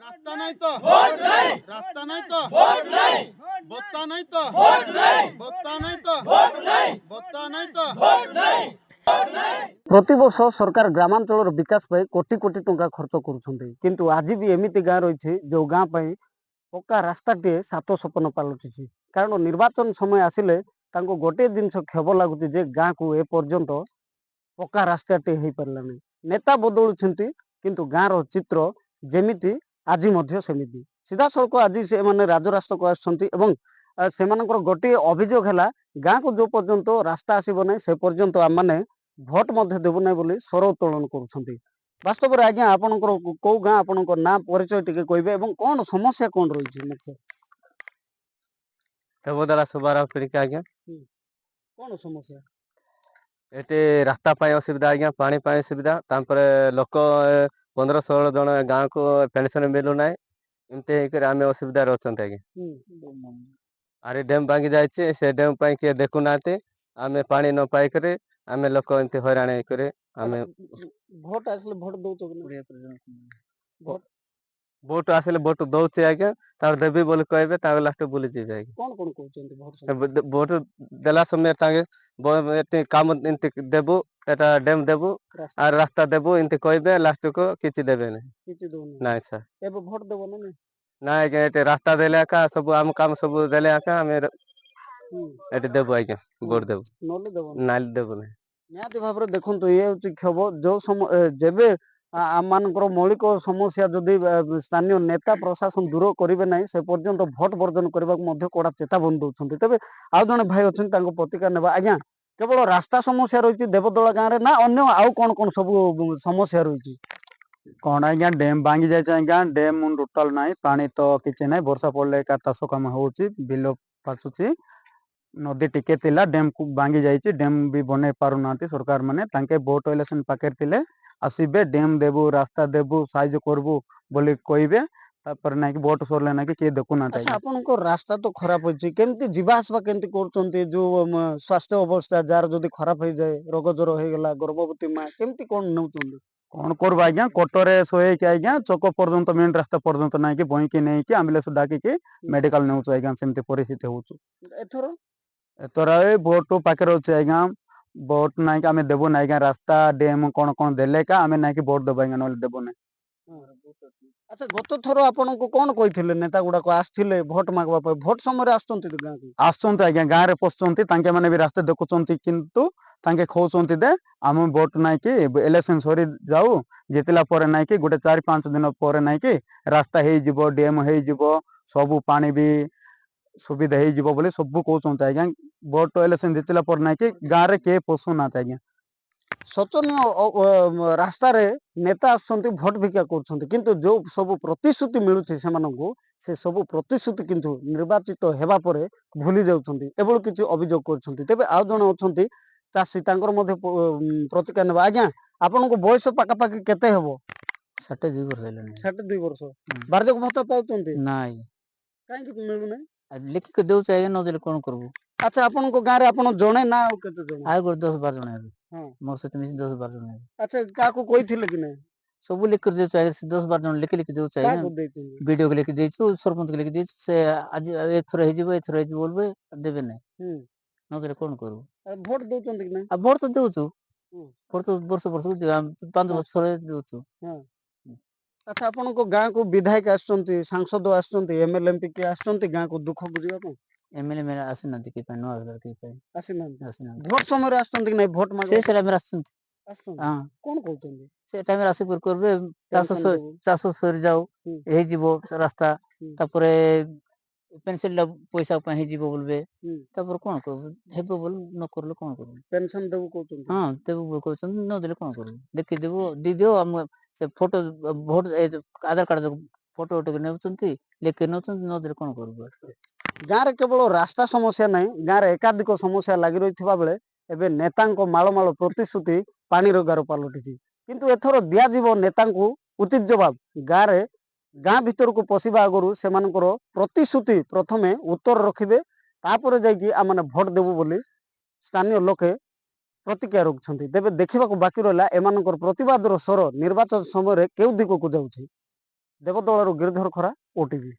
रास्ता नहीं तो वोट नहीं, रास्ता नहीं तो वोट नहीं, भत्ता नहीं तो वोट नहीं, भत्ता नहीं तो वोट नहीं, भत्ता नहीं तो वोट नहीं। प्रति वर्ष सरकार ग्रामांचल विकास कोटी कोटी टंका खर्च करुँच आज भी एमती गाँ रही जो गाँ पक्का रास्ताटे सात सपन पलटि कारण निर्वाचन समय आसिले गोटे जिनस क्षोभ लगुच गाँ को एपर्यंत पक्का रास्ताटे हो पारा नहीं नेता बदलुंट किंतु गाँव चित्र जमीती आज सेमती सीधा सड़क आज से राजरास्ता को आसर गोटे अभियोग है गाँ को जो पर्यंत रास्ता आसब ना से पर्यंत आम मैंने भोट देवु ना बोली स्वर उत्तोलन कर वास्तव में आज्ञा आपणकर कौ गाँ आपणकर ना परिचय टिके कहबे कौन समस्या कौन रही मुख्य देवदला सुबाराव पिड़िका आज्ञा कौन समस्या एटे रास्ता पाई असुविधा आज्ञा पानी पाई सुविधा लोक 15-16 जन गाँव को पेंशन मिलू ना एमती आम असुविधा अच्छा आज्ञा अरे डैम भांगी जाए से डैम किए देखुना आम पानी न पाइक आम लोक एमती हैरान आम भोट आसले भोट दो भोट आसले भोट दौचे आज्ञा देवी बोली कहे लास्ट बुली जीवे आज्ञा भोट देला समय काम देबू एटा डैम देबू और रास्ता देबू एमती कहे लास्ट को किसी देवे ना सर भोट देव ना ना आज्ञा ये रास्ता देले आका सब आम काम सब देले आका आम एटी देबू आज्ञा भोट देबू नाली देबू ना निहाती भाव देखो ये हूँ क्षोभ जो जेबे आम मान मौलिक समस्या जदि स्थानीय नेता प्रशासन दूर करेंगे ना से पर्यंत भोट बर्जन करने को कड़ा चेतावनी दौरान तेज आउ जड़े भाई अच्छा प्रतिक्रिया ना आज्ञा केवल रास्ता समस्या रही देवदला गाँव में ना अन्य आउ कौन कौन सब समस्या रही कौन आज्ञा डैम भांगी जाए आज्ञा डैम टोटाल ना पानी तो किसी ना वर्षा पड़े का चाष कम हो बिल पाचुची नदी टिके तिला डैम को भांगी जाइए डैम भी बन पार ना सरकार माने भोट इलेक्शन पाखे थे आसबे डैम देबू रास्ता देबू साइज करबू बोली कहे तापर ना कि भोट सरले ना कि देखुना आपन रास्ता तो खराब होती केमती जीवा आसवा केमती कर जो स्वास्थ्य अवस्था जार जदि खराब हो जाए रोग ज्वर हो गला गर्भवती माँ केमती कौन नौ कौन करब आज्ञा कटरे शोक आज्ञा चौक पर्यंत मेन रास्ता पर्यंत ना कि बईकी नहीं आम्बुलांस डाकिकी मेडिकल नौ आज्ञा सेमती परिस्थिति हो एथर भोट पाखे अच्छे आज्ञा भोट ना कि आम देवु ना आज्ञा रास्ता डैम कौन कौन देले का आम ना कि भोट देव आज्ञा ना देवु ना अच्छा गत थर आपन को कौन कही नेता गुड़ाक आसते भोट मागवा भोट समय आसुँच आज्ञा गाँव में पशुंट मैंने भी रास्ता देखुं किंतु खोचुंट दे आम भोट ना कि इलेक्शन सरी जाऊ जितला ना कि गोटे 4-5 दिन पर ना कि रास्ता हो डैम हो सबू पानी भी सुविधा हो सब कहते आज्ञा भोट इलेक्शन जितला ना कि गाँव में किए पशुना आज्ञा शोचनीय रास्ता रे नेता आसुंच भोट भिक्षा कर जो सब प्रतिश्रुति मिलूँ से सब प्रतिश्रुति किंतु निर्वाचित हेबा परे भूली जाउछंती एबळ किछि अभियोग करछंती तेबे आउ जण अछंती चाषी प्रतिक्रिया नेबा आज्ञा आपन को बयस पाका पाकी केते हेबो 62 वर्ष हेलानी 62 वर्ष वार्धक्य भत्ता पाउछंती नाई काहे कि मिलु नै लिखि के देउ चाहिए न देले कोन करबो अच्छा आपन को गाँव रे आपन जणे ना आ केते जण आइ 10-12 जण हेबे हां मोर सहित मिसी 10-12 जण हेबे अच्छा काको कहिथिले कि नै सब लिख कर देउ चाहिए 10-12 जण लिखि देउ चाहिए वीडियो के लिखि देछु सरपंच के लिखि देछु से आज एथर हे जिवो बोलबे देबे नै न देले कोन करबो भोट दउछंती कि नै आ भोट तो देउछु भोट तो वर्ष 5 वर्ष देउछु हां अच्छा आपन को गाँव को विधायक आसुंती सांसद आसुंती एमएलए एमपी के आसुंती गाँव को दुख बुझिबा को एमएलए मेरा आसिना देखि पाइ न आसला के पाइ आसिना भोट समय आसुंती कि नै भोट माग से मेरा आसुंती आसुंती हां कोन कहउछंती से टाइम राशि पर करबे चाष सर जाऊ हे जीवो रास्ता तापरे पेंशन पैसा हे जीवो बोलबे तापर कोन करबो हेबो बोल न करले कोन करबो पेंशन देबो कहउछंती हां देबो कहउछंती न देले कोन करबो देखि देबो दी दियो हम से फोटो भोट आधार कार्ड फोटो उठे नेउछंती लेख के नेउछंती न देले कोन करबो गाँव रे केवल रास्ता समस्या नहीं गाँव रे एकाधिक समस्या लगी रही बेले एबे नेतांको माल माल प्रतिश्रुति पानी गार पलटि किंतु एथर दियाजिवो नेतांको उचित जवाब गाँव रे गाँ भीतर को पशिबा आगु से प्रतिश्रुति प्रथमे उत्तर रखिबे तापर जाइए आम भोट देबू बोली स्थानीय लोके प्रतिक्रिया रखुंट तेज देखा बाकी रहा एम प्रतिवादर स्वर निर्वाचन समय केउ दिक को जाऊँ ଦେବଦଳରୁ ଗିରିଧର ଖରା, ଓଟିଭି।